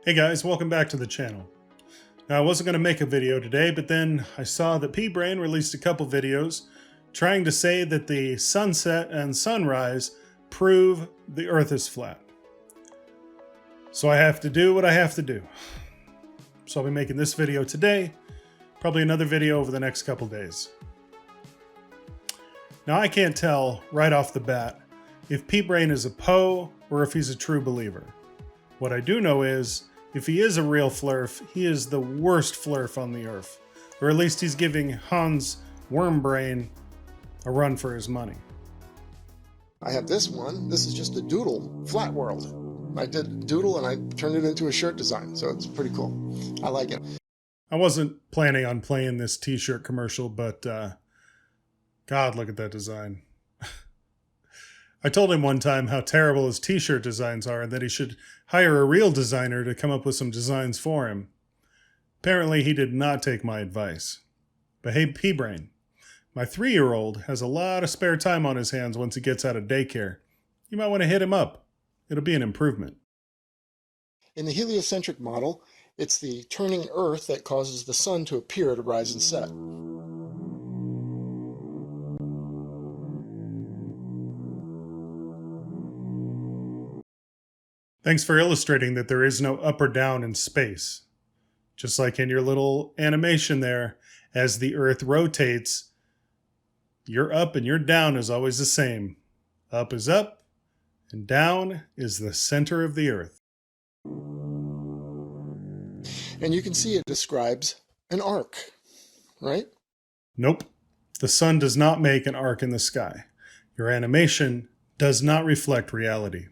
Hey guys, welcome back to the channel. Now I wasn't going to make a video today, but then I saw that Pea Brain released a couple videos trying to say that the sunset and sunrise prove the Earth is flat. So I have to do what I have to do. So I'll be making this video today, probably another video over the next couple days. Now I can't tell right off the bat if Pea Brain is a Poe or if he's a true believer. What I do know is, if he is a real flurf, he is the worst flurf on the earth. Or at least he's giving Hans Wormbrain a run for his money. I have this one. This is just a doodle, flat world. I did a doodle and I turned it into a shirt design, so it's pretty cool. I like it. I wasn't planning on playing this t-shirt commercial, but God, look at that design. I told him one time how terrible his t-shirt designs are and that he should hire a real designer to come up with some designs for him. Apparently he did not take my advice. But hey, Pea Brain, my 3-year-old has a lot of spare time on his hands once he gets out of daycare. You might want to hit him up. It'll be an improvement. In the heliocentric model, it's the turning Earth that causes the sun to appear to rise and set. Thanks for illustrating that there is no up or down in space. Just like in your little animation there, as the Earth rotates, your up and your down is always the same. Up is up, and down is the center of the Earth. And you can see it describes an arc, right? Nope. The sun does not make an arc in the sky. Your animation does not reflect reality.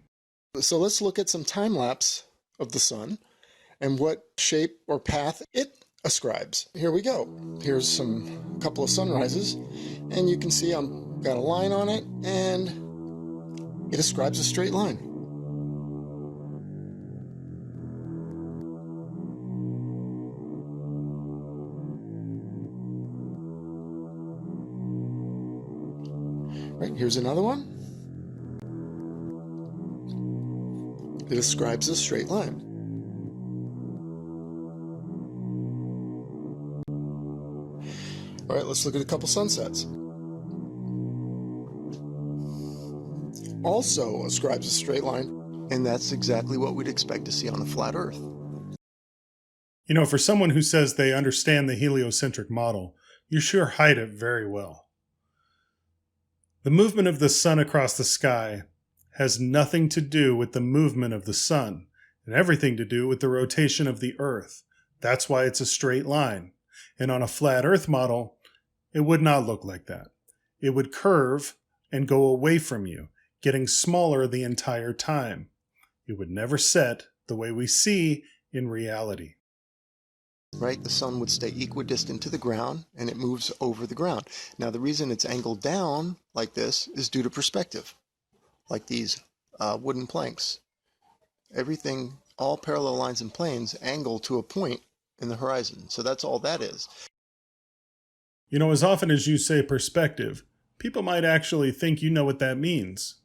So let's look at some time lapse of the sun and what shape or path it ascribes. Here we go. Here's a couple of sunrises, and you can see I've got a line on it, and it ascribes a straight line. Right, here's another one. It ascribes a straight line. All right, let's look at a couple sunsets. Also ascribes a straight line, and that's exactly what we'd expect to see on a flat Earth. You know, for someone who says they understand the heliocentric model, you sure hide it very well. The movement of the sun across the sky has nothing to do with the movement of the sun and everything to do with the rotation of the Earth. That's why it's a straight line. And on a flat Earth model, it would not look like that. It would curve and go away from you, getting smaller the entire time. It would never set the way we see in reality. Right, the sun would stay equidistant to the ground, and it moves over the ground. Now, the reason it's angled down like this is due to perspective. Like these wooden planks. Everything, all parallel lines and planes angle to a point in the horizon. So that's all that is. You know, as often as you say perspective, people might actually think you know what that means.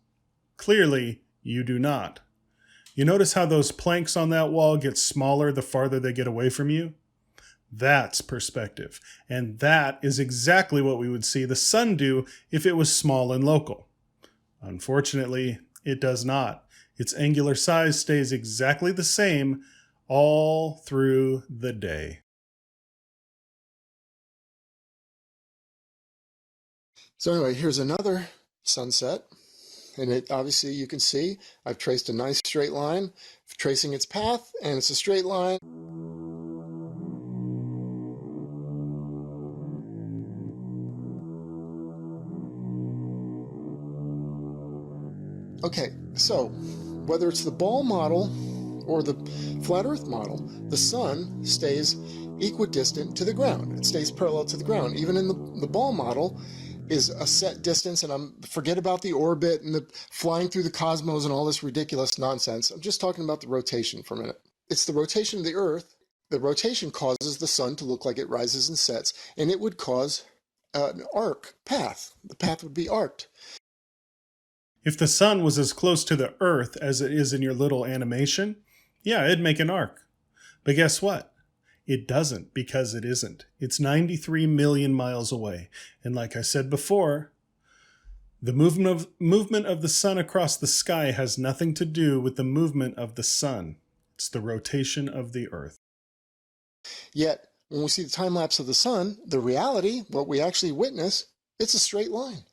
Clearly, you do not. You notice how those planks on that wall get smaller the farther they get away from you? That's perspective. And that is exactly what we would see the sun do if it was small and local. Unfortunately, it does not. Its angular size stays exactly the same all through the day. So anyway, here's another sunset. And it obviously you can see I've traced a nice straight line, tracing its path, and it's a straight line. Okay, so whether it's the ball model or the flat Earth model, the sun stays equidistant to the ground. It stays parallel to the ground. Even in the ball model is a set distance, and forget about the orbit and the flying through the cosmos and all this ridiculous nonsense. I'm just talking about the rotation for a minute. It's the rotation of the Earth. The rotation causes the sun to look like it rises and sets, and it would cause an arc path. The path would be arced. If the sun was as close to the Earth as it is in your little animation, yeah, it'd make an arc. But guess what? It doesn't, because it isn't. It's 93 million miles away. And like I said before, the movement of the sun across the sky has nothing to do with the movement of the sun. It's the rotation of the Earth. Yet, when we see the time lapse of the sun, the reality, what we actually witness, it's a straight line.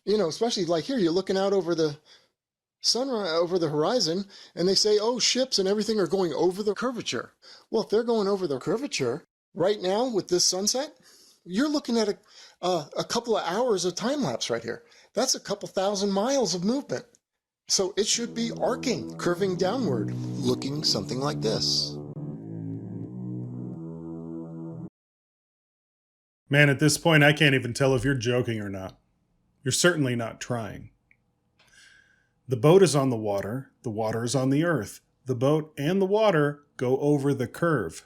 You know, especially like here, you're looking out over the over the horizon, and they say, oh, ships and everything are going over the curvature. Well, if they're going over the curvature, right now with this sunset, you're looking at a couple of hours of time lapse right here. That's a couple thousand miles of movement. So it should be arcing, curving downward, looking something like this. Man, at this point, I can't even tell if you're joking or not. You're certainly not trying. The boat is on the water is on the earth. The boat and the water go over the curve.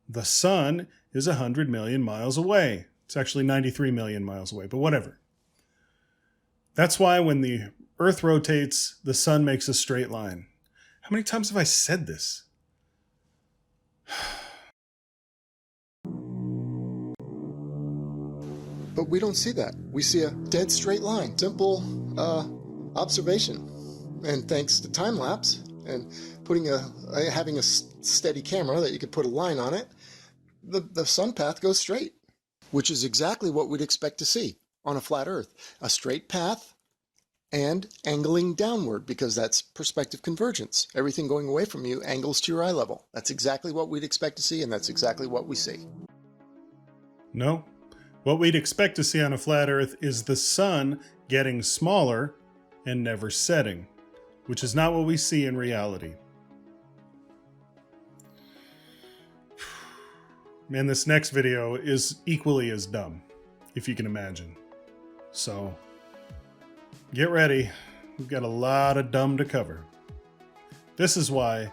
The sun is 100 million miles away. It's actually 93 million miles away, but whatever. That's why when the earth rotates, the sun makes a straight line. How many times have I said this? But we don't see that. We see a dead straight line. Simple observation. And thanks to time lapse and having a steady camera that you could put a line on it, the sun path goes straight, which is exactly what we'd expect to see on a flat Earth. A straight path and angling downward, because that's perspective convergence. Everything going away from you angles to your eye level. That's exactly what we'd expect to see, and that's exactly what we see. No. What we'd expect to see on a flat Earth is the sun getting smaller and never setting, which is not what we see in reality. Man, this next video is equally as dumb, if you can imagine. So, get ready. We've got a lot of dumb to cover. This is why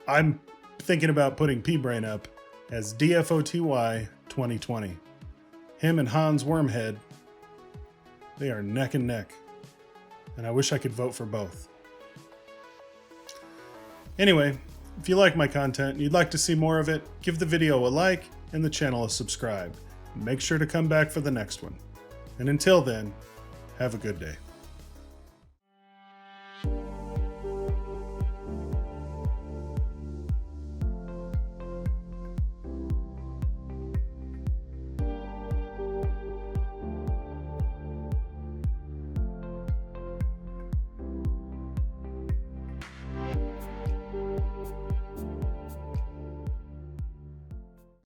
I'm thinking about putting Pea Brain up as DFOTY 2020. Him and Hans Wormhead, they are neck and neck. And I wish I could vote for both. Anyway, if you like my content and you'd like to see more of it, give the video a like and the channel a subscribe. Make sure to come back for the next one. And until then, have a good day.